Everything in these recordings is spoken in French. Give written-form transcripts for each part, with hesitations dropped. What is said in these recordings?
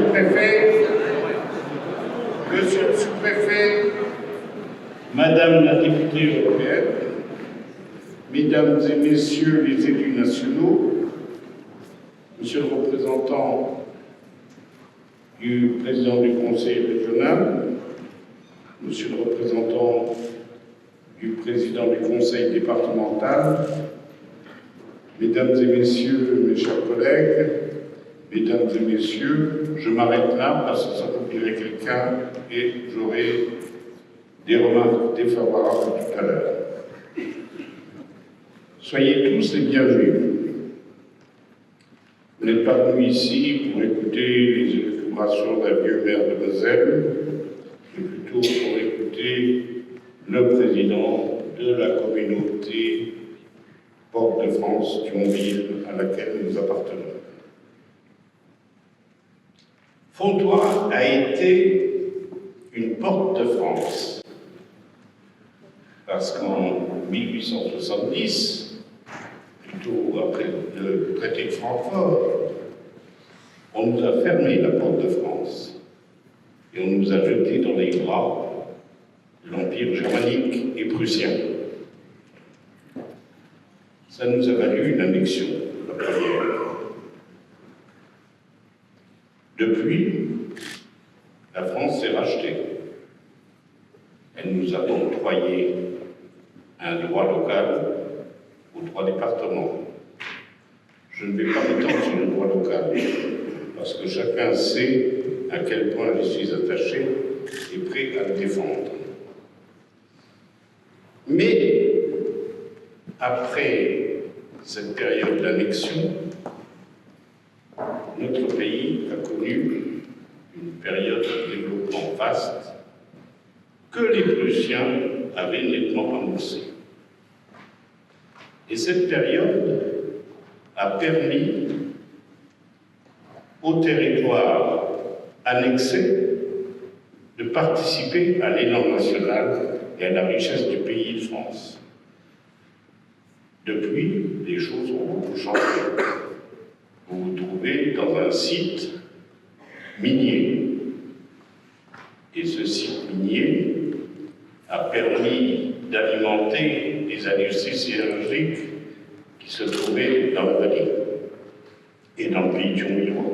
le préfet, Monsieur le sous-préfet, Madame la députée européenne, Mesdames et Messieurs les élus nationaux, Monsieur le représentant du président du Conseil régional, Monsieur le représentant du président du Conseil départemental, Mesdames et Messieurs, mes chers collègues, Mesdames et Messieurs, je m'arrête là parce que ça oublierait quelqu'un et j'aurai des remarques défavorables tout à l'heure. Soyez tous les bienvenus. Vous n'êtes pas venus ici pour écouter les élucubrations d'un vieux maire de Moselle, mais plutôt pour écouter le président de la communauté Porte de France, Thionville, à laquelle nous appartenons. Fontoy a été une porte de France, parce qu'en 1870, plutôt après le traité de Francfort, on nous a fermé la porte de France et on nous a jetés dans les bras de l'Empire germanique et prussien. Ça nous a valu une annexion, la première. Depuis, la France s'est rachetée. Elle nous a octroyé un droit local aux 3 départements. Je ne vais pas m'étendre sur le droit local, parce que chacun sait à quel point je suis attaché et prêt à le défendre. Mais, après cette période d'annexion, notre pays a connu une période de développement vaste que les Prussiens avaient nettement amorcée. Et cette période a permis aux territoires annexés de participer à l'élan national et à la richesse du pays de France. Depuis, les choses ont beaucoup changé. Vous vous trouvez dans un site minier. Et ce site minier a permis d'alimenter les industries sidérurgiques qui se trouvaient dans la vallée et dans le pays thionvillois.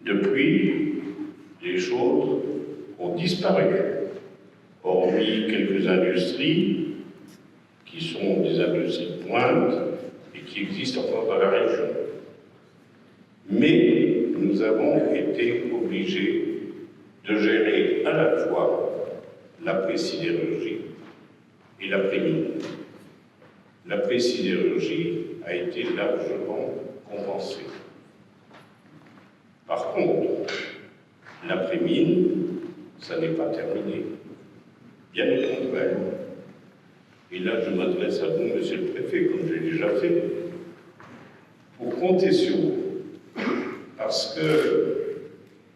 Depuis, les choses ont disparu, hormis quelques industries qui sont des industries de pointe et qui existent encore dans la région. Mais nous avons été obligés de gérer à la fois l'après-sidérurgie et l'après-mine. L'après-sidérurgie a été largement compensée. Par contre, l'après-mine, ça n'est pas terminé. Bien au contraire. Et là, je m'adresse à vous, Monsieur le Préfet, comme j'ai déjà fait, pour compter sur vous. Parce que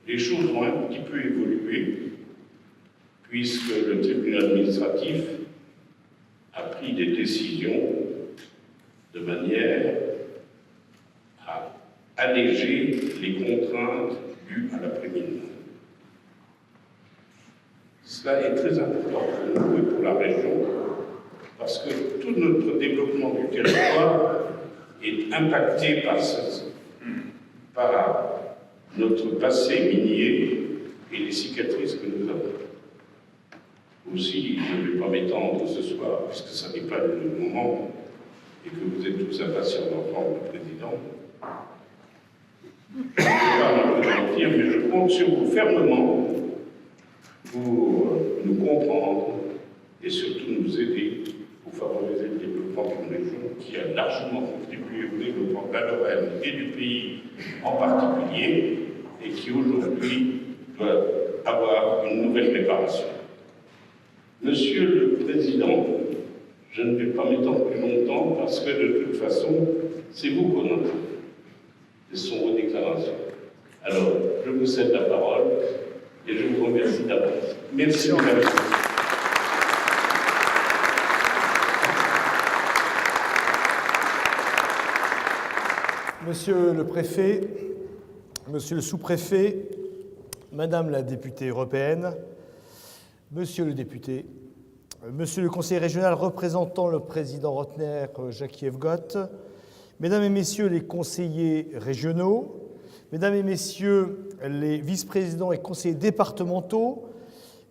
les choses ont un petit peu évolué, puisque le tribunal administratif a pris des décisions de manière à alléger les contraintes dues à l'après-mine. Cela est très important pour nous et pour la région, parce que tout notre développement du territoire est impacté par notre passé minier et les cicatrices que nous avons. Aussi, je ne vais pas m'étendre ce soir, puisque ça n'est pas le moment, et que vous êtes tous impatients d'entendre le président. Je ne vais pas mentir, mais je compte sur vous fermement pour nous comprendre et surtout nous aider pour favoriser le développement d'une région qui a largement contribué au développement de la Lorraine et du pays en particulier, et qui aujourd'hui doit avoir une nouvelle préparation. Monsieur le Président, je ne vais pas m'étendre plus longtemps parce que de toute façon, c'est vous qu'on entend. Ce sont vos déclarations. Alors, je vous cède la parole et je vous remercie d'avance. Merci en même temps. Monsieur le Préfet, Monsieur le sous-préfet, Madame la députée européenne, Monsieur le député, Monsieur le conseiller régional représentant le président Rotner, Jacques-Yves Gott, Mesdames et Messieurs les conseillers régionaux, Mesdames et Messieurs les vice-présidents et conseillers départementaux,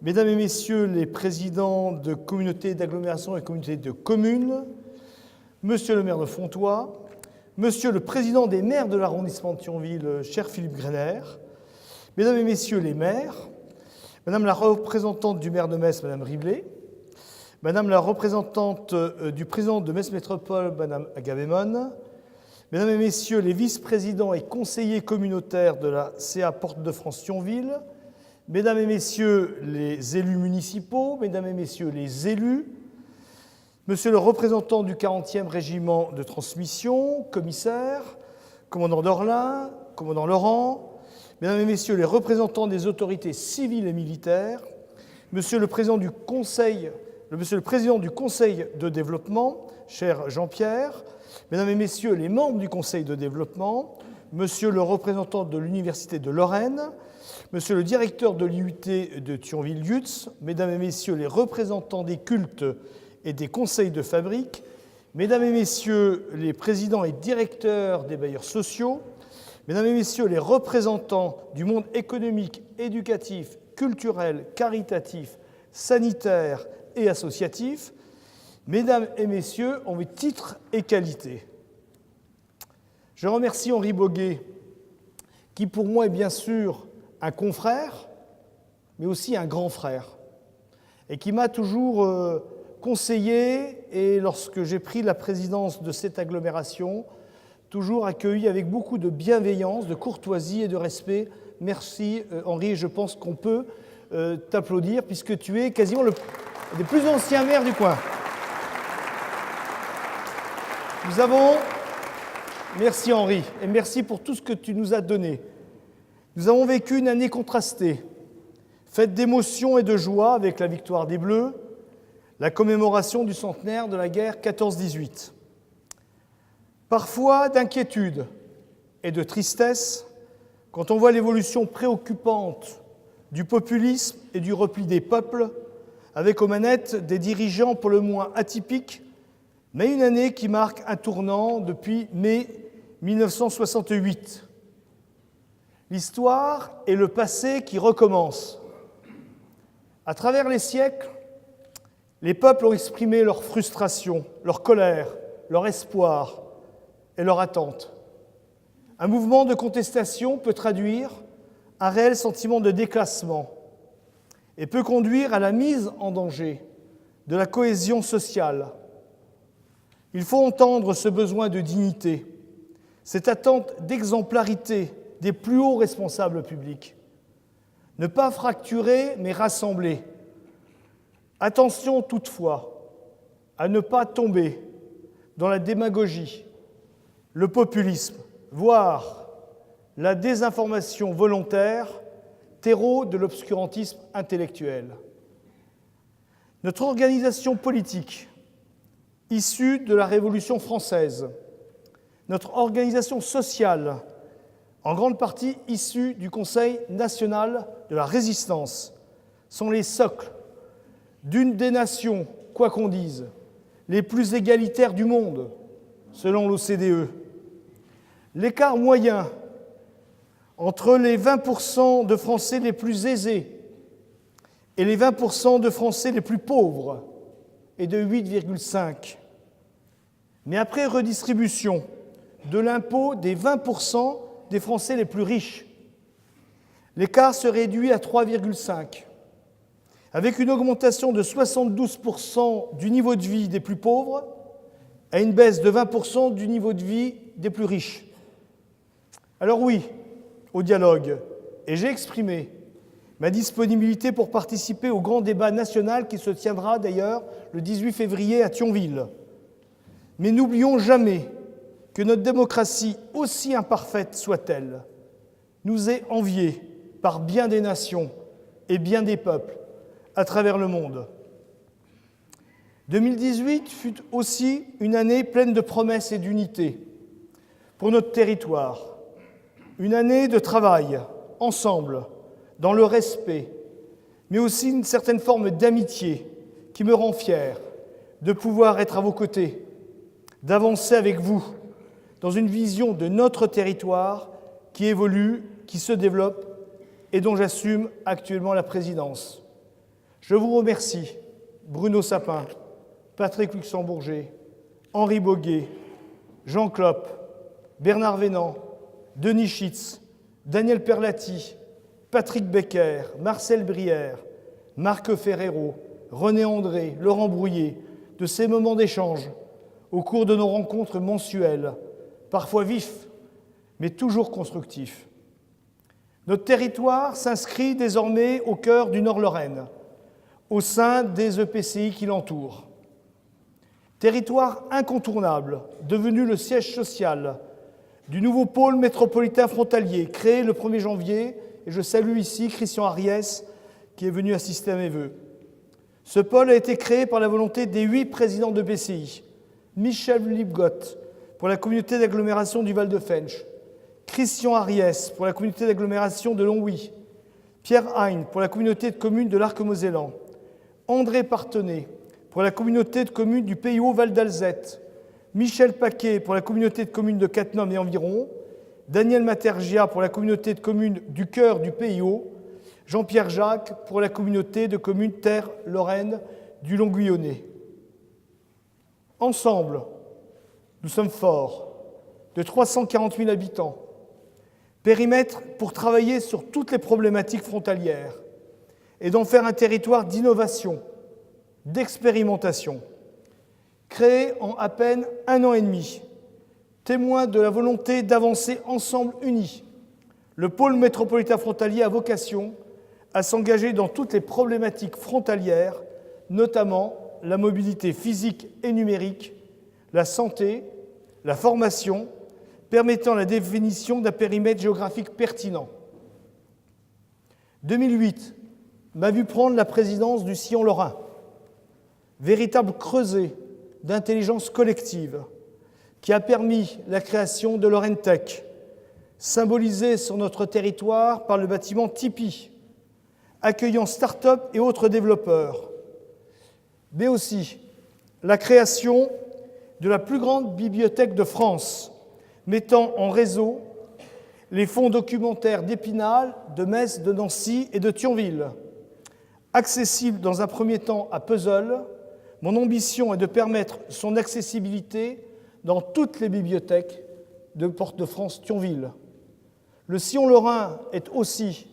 Mesdames et Messieurs les présidents de communautés d'agglomération et communautés de communes, Monsieur le maire de Fontoy, Monsieur le président des maires de l'arrondissement de Thionville, cher Philippe Greiner, Mesdames et Messieurs les maires, Madame la représentante du maire de Metz, Madame Riblet, Madame la représentante du président de Metz Métropole, Madame Agabemon, Mesdames et Messieurs les vice-présidents et conseillers communautaires de la CA Porte-de-France-Thionville, Mesdames et Messieurs les élus municipaux, Mesdames et Messieurs les élus, Monsieur le représentant du 40e régiment de transmission, commissaire, commandant d'Orlin, commandant Laurent, Mesdames et Messieurs les représentants des autorités civiles et militaires, Monsieur le président du Conseil de développement, cher Jean-Pierre, Mesdames et Messieurs les membres du Conseil de développement, Monsieur le représentant de l'Université de Lorraine, Monsieur le directeur de l'IUT de Thionville-Lutz, Mesdames et Messieurs les représentants des cultes et des conseils de fabrique, Mesdames et Messieurs les présidents et directeurs des bailleurs sociaux, Mesdames et Messieurs les représentants du monde économique, éducatif, culturel, caritatif, sanitaire et associatif, Mesdames et Messieurs en titre et qualité. Je remercie Henri Boguet, qui pour moi est bien sûr un confrère, mais aussi un grand frère, et qui m'a toujours conseillé, et lorsque j'ai pris la présidence de cette agglomération, toujours accueilli avec beaucoup de bienveillance, de courtoisie et de respect. Merci Henri, je pense qu'on peut t'applaudir puisque tu es quasiment le des plus anciens maires du coin. Merci Henri, et merci pour tout ce que tu nous as donné. Nous avons vécu une année contrastée, faite d'émotions et de joie avec la victoire des Bleus, la commémoration du centenaire de la guerre 14-18. Parfois d'inquiétude et de tristesse quand on voit l'évolution préoccupante du populisme et du repli des peuples, avec aux manettes des dirigeants pour le moins atypiques, mais une année qui marque un tournant depuis mai 1968. L'histoire et le passé qui recommencent. À travers les siècles, les peuples ont exprimé leur frustration, leur colère, leur espoir et leur attente. Un mouvement de contestation peut traduire un réel sentiment de déclassement et peut conduire à la mise en danger de la cohésion sociale. Il faut entendre ce besoin de dignité, cette attente d'exemplarité des plus hauts responsables publics. Ne pas fracturer, mais rassembler. Attention toutefois à ne pas tomber dans la démagogie, le populisme, voire la désinformation volontaire, terreau de l'obscurantisme intellectuel. Notre organisation politique, issue de la Révolution française, notre organisation sociale, en grande partie issue du Conseil national de la Résistance, sont les socles d'une des nations, quoi qu'on dise, les plus égalitaires du monde, selon l'OCDE. L'écart moyen entre les 20% de Français les plus aisés et les 20% de Français les plus pauvres est de 8,5. Mais après redistribution de l'impôt des 20% des Français les plus riches, l'écart se réduit à 3,5, avec une augmentation de 72% du niveau de vie des plus pauvres et une baisse de 20% du niveau de vie des plus riches. Alors oui, au dialogue, et j'ai exprimé ma disponibilité pour participer au grand débat national qui se tiendra d'ailleurs le 18 février à Thionville. Mais n'oublions jamais que notre démocratie, aussi imparfaite soit-elle, nous est enviée par bien des nations et bien des peuples à travers le monde. 2018 fut aussi une année pleine de promesses et d'unité pour notre territoire. Une année de travail, ensemble, dans le respect, mais aussi une certaine forme d'amitié qui me rend fier de pouvoir être à vos côtés, d'avancer avec vous dans une vision de notre territoire qui évolue, qui se développe et dont j'assume actuellement la présidence. Je vous remercie, Bruno Sapin, Patrick Luxembourger, Henri Boguet, Jean Cloppe, Bernard Vénan, Denis Schitz, Daniel Perlati, Patrick Becker, Marcel Brière, Marc Ferrero, René André, Laurent Brouillet, de ces moments d'échange au cours de nos rencontres mensuelles, parfois vifs, mais toujours constructifs. Notre territoire s'inscrit désormais au cœur du Nord-Lorraine, au sein des EPCI qui l'entourent. Territoire incontournable, devenu le siège social du nouveau pôle métropolitain frontalier, créé le 1er janvier, et je salue ici Christian Ariès, qui est venu assister à mes vœux. Ce pôle a été créé par la volonté des 8 présidents d'EPCI, Michel Lipgott pour la communauté d'agglomération du Val-de-Fensch, Christian Ariès pour la communauté d'agglomération de Longwy, Pierre Hein pour la communauté de communes de l'Arc-Mosellan, André Partenay pour la communauté de communes du Pays Haut-Val d'Alzette, Michel Paquet pour la communauté de communes de Cattenom et environ, Daniel Matergia pour la communauté de communes du Cœur du Pays Haut, Jean-Pierre Jacques pour la communauté de communes Terre Lorraine du Long-Guyonnais. Ensemble, nous sommes forts, de 340 000 habitants, périmètre pour travailler sur toutes les problématiques frontalières et d'en faire un territoire d'innovation, d'expérimentation. Créé en à peine 1 an et demi, témoin de la volonté d'avancer ensemble unis, le pôle métropolitain frontalier a vocation à s'engager dans toutes les problématiques frontalières, notamment la mobilité physique et numérique, la santé, la formation, permettant la définition d'un périmètre géographique pertinent. 2008 m'a vu prendre la présidence du Sillon lorrain, véritable creuset d'intelligence collective qui a permis la création de Lorraine Tech, symbolisée sur notre territoire par le bâtiment Tipeee, accueillant start-up et autres développeurs, mais aussi la création de la plus grande bibliothèque de France, mettant en réseau les fonds documentaires d'Épinal, de Metz, de Nancy et de Thionville. Accessible dans un premier temps à Puzzle, mon ambition est de permettre son accessibilité dans toutes les bibliothèques de Porte-de-France Thionville. Le Sillon lorrain est aussi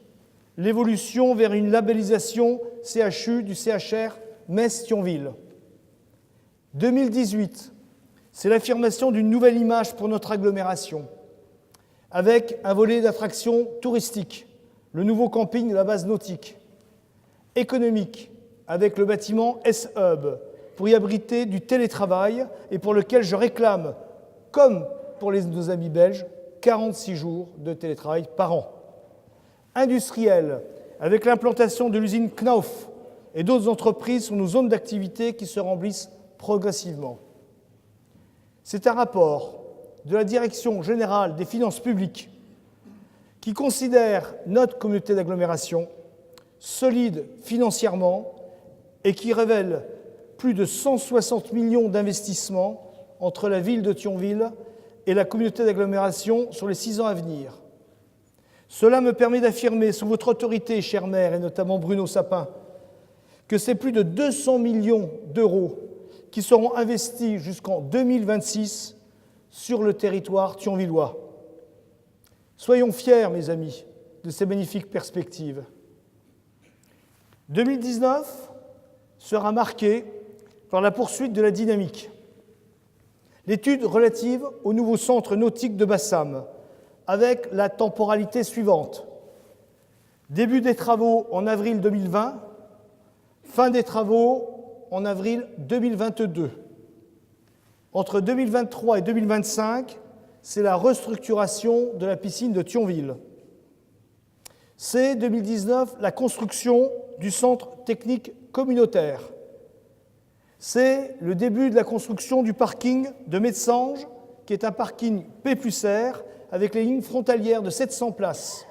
l'évolution vers une labellisation CHU du CHR Metz-Thionville. 2018, c'est l'affirmation d'une nouvelle image pour notre agglomération, avec un volet d'attractions touristiques, le nouveau camping de la base nautique, économique, avec le bâtiment S-Hub, pour y abriter du télétravail et pour lequel je réclame, comme pour nos amis belges, 46 jours de télétravail par an. Industriel, avec l'implantation de l'usine Knauf et d'autres entreprises sur nos zones d'activité qui se remplissent progressivement. C'est un rapport de la Direction générale des finances publiques qui considère notre communauté d'agglomération solide financièrement et qui révèle plus de 160 millions d'investissements entre la ville de Thionville et la communauté d'agglomération sur les 6 ans à venir. Cela me permet d'affirmer sous votre autorité, cher maire, et notamment Bruno Sapin, que c'est plus de 200 millions d'euros qui seront investis jusqu'en 2026 sur le territoire thionvillois. Soyons fiers, mes amis, de ces magnifiques perspectives. 2019 sera marqué par la poursuite de la dynamique. L'étude relative au nouveau centre nautique de Bassam, avec la temporalité suivante. Début des travaux en avril 2020, fin des travaux en avril 2022. Entre 2023 et 2025, c'est la restructuration de la piscine de Thionville. C'est 2019 la construction du centre technique communautaire. C'est le début de la construction du parking de Metsange, qui est un parking P+R, avec les lignes frontalières de 700 places.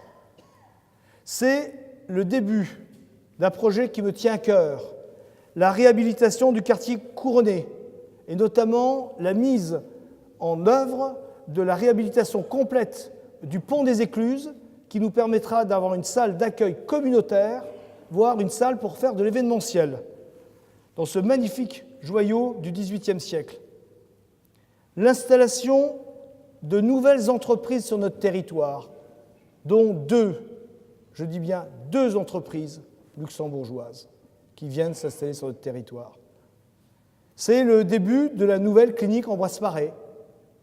C'est le début d'un projet qui me tient à cœur, la réhabilitation du quartier couronné, et notamment la mise en œuvre de la réhabilitation complète du pont des Écluses, qui nous permettra d'avoir une salle d'accueil communautaire, voire une salle pour faire de l'événementiel, dans ce magnifique joyau du XVIIIe siècle. L'installation de nouvelles entreprises sur notre territoire, dont je dis bien deux entreprises luxembourgeoises qui viennent s'installer sur notre territoire. C'est le début de la nouvelle clinique Ambroise Paré,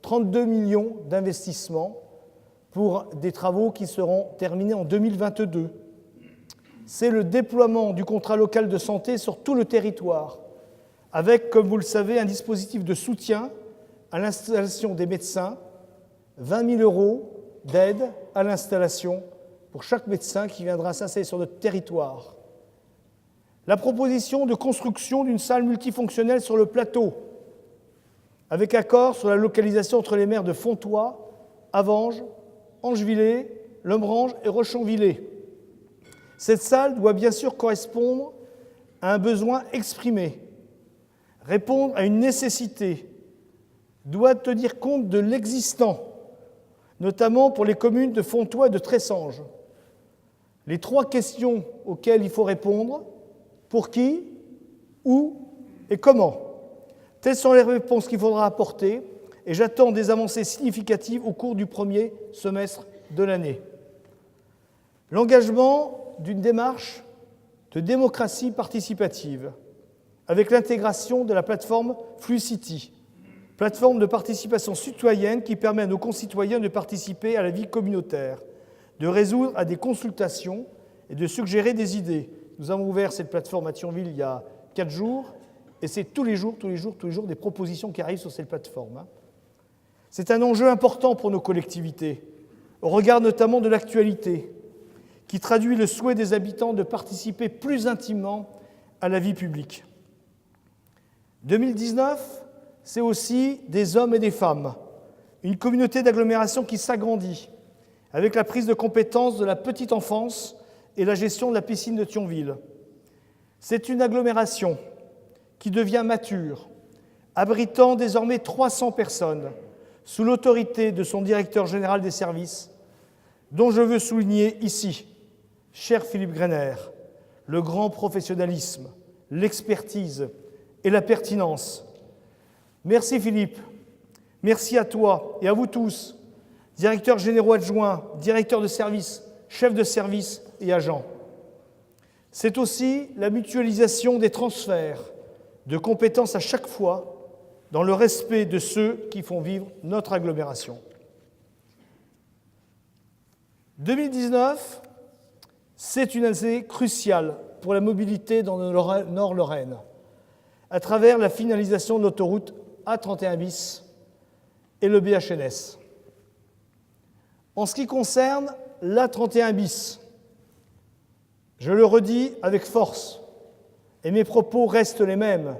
32 millions d'investissements pour des travaux qui seront terminés en 2022. C'est le déploiement du contrat local de santé sur tout le territoire, avec, comme vous le savez, un dispositif de soutien à l'installation des médecins, 20 000 € d'aide à l'installation pour chaque médecin qui viendra s'installer sur notre territoire. La proposition de construction d'une salle multifonctionnelle sur le plateau, avec accord sur la localisation entre les maires de Fontoy, Avenges, Angevillers, Lombrange et Rochonvillers. Cette salle doit bien sûr correspondre à un besoin exprimé, répondre à une nécessité, doit tenir compte de l'existant, notamment pour les communes de Fontoy et de Tressanges. Les trois questions auxquelles il faut répondre: pour qui, où et comment? Telles sont les réponses qu'il faudra apporter, et j'attends des avancées significatives au cours du premier semestre de l'année. L'engagement d'une démarche de démocratie participative, avec l'intégration de la plateforme Flucity, plateforme de participation citoyenne qui permet à nos concitoyens de participer à la vie communautaire, de résoudre à des consultations et de suggérer des idées. Nous avons ouvert cette plateforme à Thionville il y a 4 jours, et c'est tous les jours des propositions qui arrivent sur cette plateforme. C'est un enjeu important pour nos collectivités, au regard notamment de l'actualité, qui traduit le souhait des habitants de participer plus intimement à la vie publique. 2019, c'est aussi des hommes et des femmes, une communauté d'agglomération qui s'agrandit, avec la prise de compétence de la petite enfance et la gestion de la piscine de Thionville. C'est une agglomération qui devient mature, abritant désormais 300 personnes, sous l'autorité de son directeur général des services, dont je veux souligner ici, cher Philippe Greiner, le grand professionnalisme, l'expertise et la pertinence. Merci Philippe, merci à toi et à vous tous, directeurs généraux adjoints, directeurs de service, chefs de service et agents. C'est aussi la mutualisation des transferts de compétences à chaque fois, dans le respect de ceux qui font vivre notre agglomération. 2019, c'est une année cruciale pour la mobilité dans le Nord-Lorraine, à travers la finalisation de l'autoroute A31 bis et le BHNS. En ce qui concerne l'A31 bis, je le redis avec force, et mes propos restent les mêmes.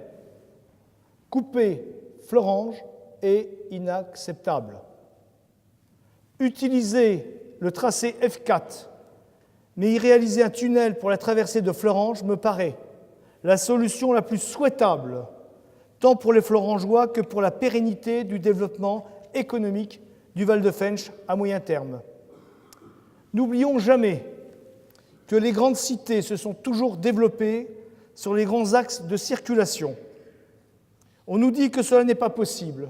Couper Florange est inacceptable. Utiliser le tracé F4, mais y réaliser un tunnel pour la traversée de Florange me paraît la solution la plus souhaitable, tant pour les Florangeois que pour la pérennité du développement économique du Val de Fensch à moyen terme. N'oublions jamais que les grandes cités se sont toujours développées sur les grands axes de circulation. On nous dit que cela n'est pas possible.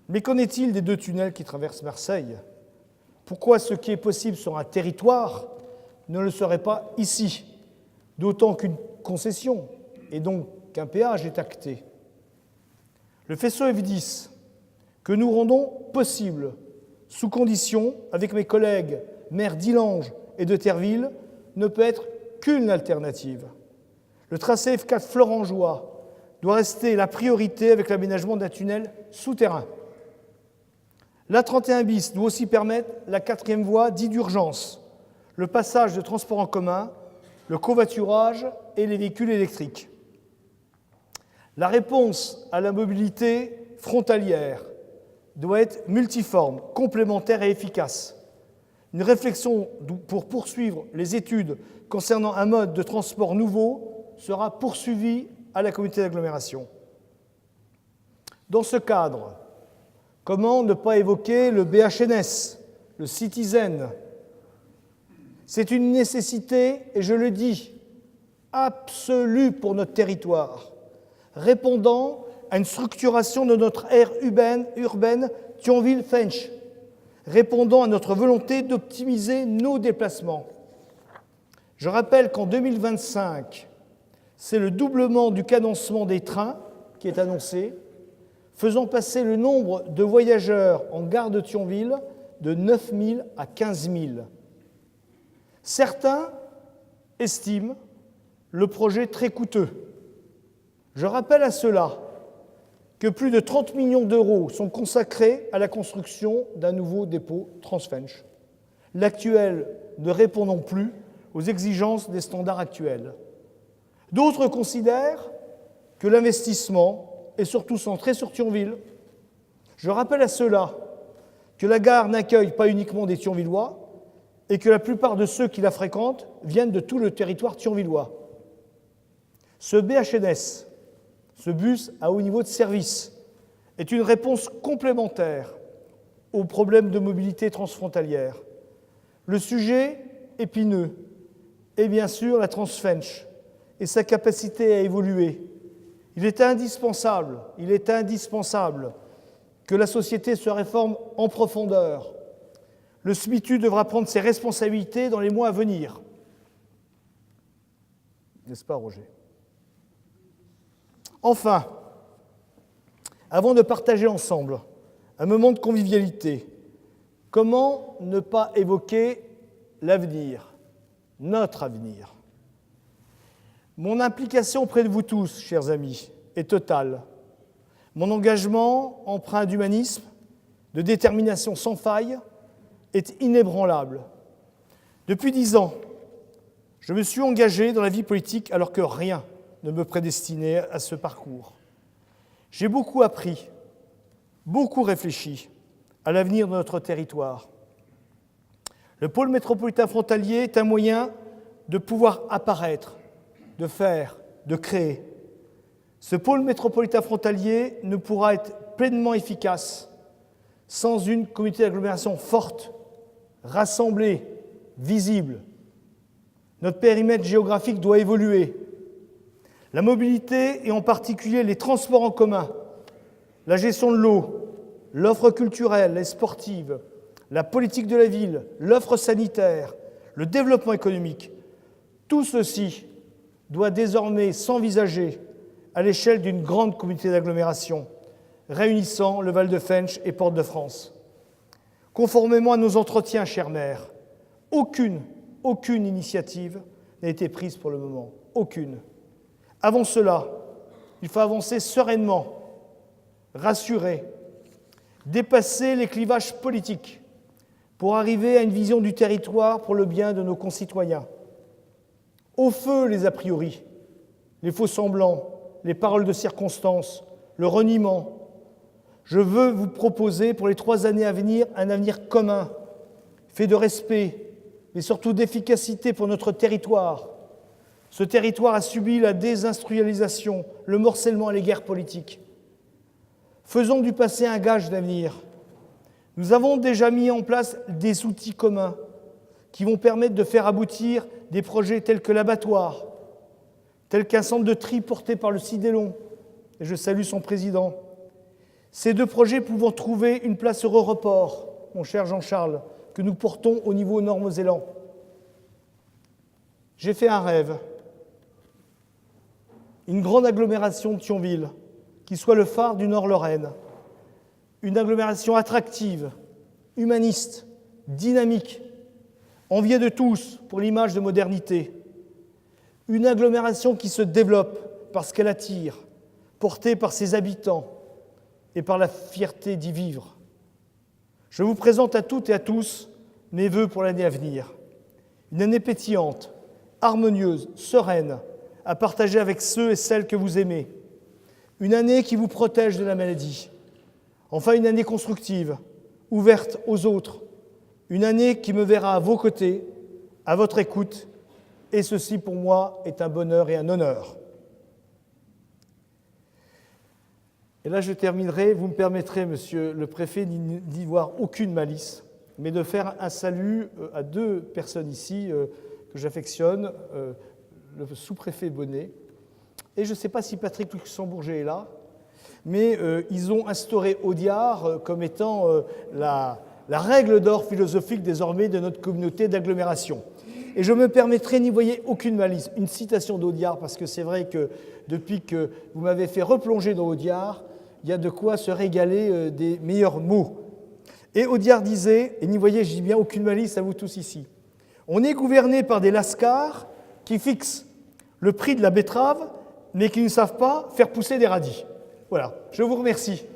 Mais qu'en est-il des 2 tunnels qui traversent Marseille? Pourquoi ce qui est possible sur un territoire ne le serait pas ici? D'autant qu'une concession, et donc qu'un péage est acté. Le faisceau F10, que nous rendons possible, sous condition, avec mes collègues maires d'Illange et de Terville, ne peut être qu'une alternative. Le tracé F4 florangeois doit rester la priorité avec l'aménagement d'un tunnel souterrain. L'A31 bis doit aussi permettre la 4e voie dite d'urgence, le passage de transports en commun, le covoiturage et les véhicules électriques. La réponse à la mobilité frontalière doit être multiforme, complémentaire et efficace. Une réflexion pour poursuivre les études concernant un mode de transport nouveau sera poursuivie à la communauté d'agglomération. Dans ce cadre, comment ne pas évoquer le BHNS, le Citizen? C'est une nécessité, et je le dis, absolue pour notre territoire, répondant à une structuration de notre aire urbaine Thionville-Fensch, répondant à notre volonté d'optimiser nos déplacements. Je rappelle qu'en 2025, c'est le doublement du cadencement des trains qui est annoncé, faisant passer le nombre de voyageurs en gare de Thionville de 9 000 à 15 000. Certains estiment le projet très coûteux. Je rappelle à cela que plus de 30 millions d'euros sont consacrés à la construction d'un nouveau dépôt Transfensch, l'actuel ne répondant plus aux exigences des standards actuels. D'autres considèrent que l'investissement est surtout centré sur Thionville. Je rappelle à cela que la gare n'accueille pas uniquement des Thionvillois et que la plupart de ceux qui la fréquentent viennent de tout le territoire thionvillois. Ce BHNS, ce bus à haut niveau de service, est une réponse complémentaire aux problèmes de mobilité transfrontalière. Le sujet épineux est bien sûr la Transfensch et sa capacité à évoluer. Il est indispensable que la société se réforme en profondeur. Le SMITU devra prendre ses responsabilités dans les mois à venir. N'est-ce pas, Roger ? Enfin, avant de partager ensemble un moment de convivialité, comment ne pas évoquer l'avenir, notre avenir ? Mon implication auprès de vous tous, chers amis, est totale. Mon engagement, empreint d'humanisme, de détermination sans faille, est inébranlable. Depuis 10 ans, je me suis engagé dans la vie politique alors que rien ne me prédestinait à ce parcours. J'ai beaucoup appris, beaucoup réfléchi à l'avenir de notre territoire. Le pôle métropolitain frontalier est un moyen de pouvoir apparaître, de faire, de créer. Ce pôle métropolitain frontalier ne pourra être pleinement efficace sans une communauté d'agglomération forte, rassemblée, visible. Notre périmètre géographique doit évoluer. La mobilité, et en particulier les transports en commun, la gestion de l'eau, l'offre culturelle et sportive, la politique de la ville, l'offre sanitaire, le développement économique, tout ceci doit désormais s'envisager à l'échelle d'une grande communauté d'agglomération, réunissant le Val-de-Fensch et Port-de-France. Conformément à nos entretiens, chère mère, aucune initiative n'a été prise pour le moment. Aucune. Avant cela, il faut avancer sereinement, rassurer, dépasser les clivages politiques pour arriver à une vision du territoire pour le bien de nos concitoyens. Au feu les a priori, les faux-semblants, les paroles de circonstance, le reniement. Je veux vous proposer pour les 3 années à venir un avenir commun, fait de respect, mais surtout d'efficacité pour notre territoire. Ce territoire a subi la désindustrialisation, le morcellement et les guerres politiques. Faisons du passé un gage d'avenir. Nous avons déjà mis en place des outils communs qui vont permettre de faire aboutir des projets tels que l'abattoir, tel qu'un centre de tri porté par le Cidélon, et je salue son président. Ces 2 projets pouvant trouver une place sur Europort, mon cher Jean-Charles, que nous portons au niveau Nord-Mosellan. J'ai fait un rêve, une grande agglomération de Thionville, qui soit le phare du Nord-Lorraine, une agglomération attractive, humaniste, dynamique, enviée de tous pour l'image de modernité, une agglomération qui se développe parce qu'elle attire, portée par ses habitants et par la fierté d'y vivre. Je vous présente à toutes et à tous mes vœux pour l'année à venir. Une année pétillante, harmonieuse, sereine, à partager avec ceux et celles que vous aimez. Une année qui vous protège de la maladie, Enfin, une année constructive, ouverte aux autres, une année qui me verra à vos côtés, à votre écoute, et ceci pour moi est un bonheur et un honneur. Et là je terminerai, vous me permettrez, Monsieur le Préfet, d'y voir aucune malice, mais de faire un salut à deux personnes ici que j'affectionne, le sous-préfet Bonnet, et je ne sais pas si Patrick Luxembourger est là, mais ils ont instauré Audiard comme étant la règle d'or philosophique désormais de notre communauté d'agglomération. Et je me permettrai, n'y voyez aucune malice, une citation d'Audiard, parce que c'est vrai que depuis que vous m'avez fait replonger dans Audiard, il y a de quoi se régaler des meilleurs mots. Et Audiard disait, et n'y voyez, je dis bien, aucune malice à vous tous ici, on est gouverné par des lascars qui fixent le prix de la betterave, mais qui ne savent pas faire pousser des radis. Voilà, je vous remercie.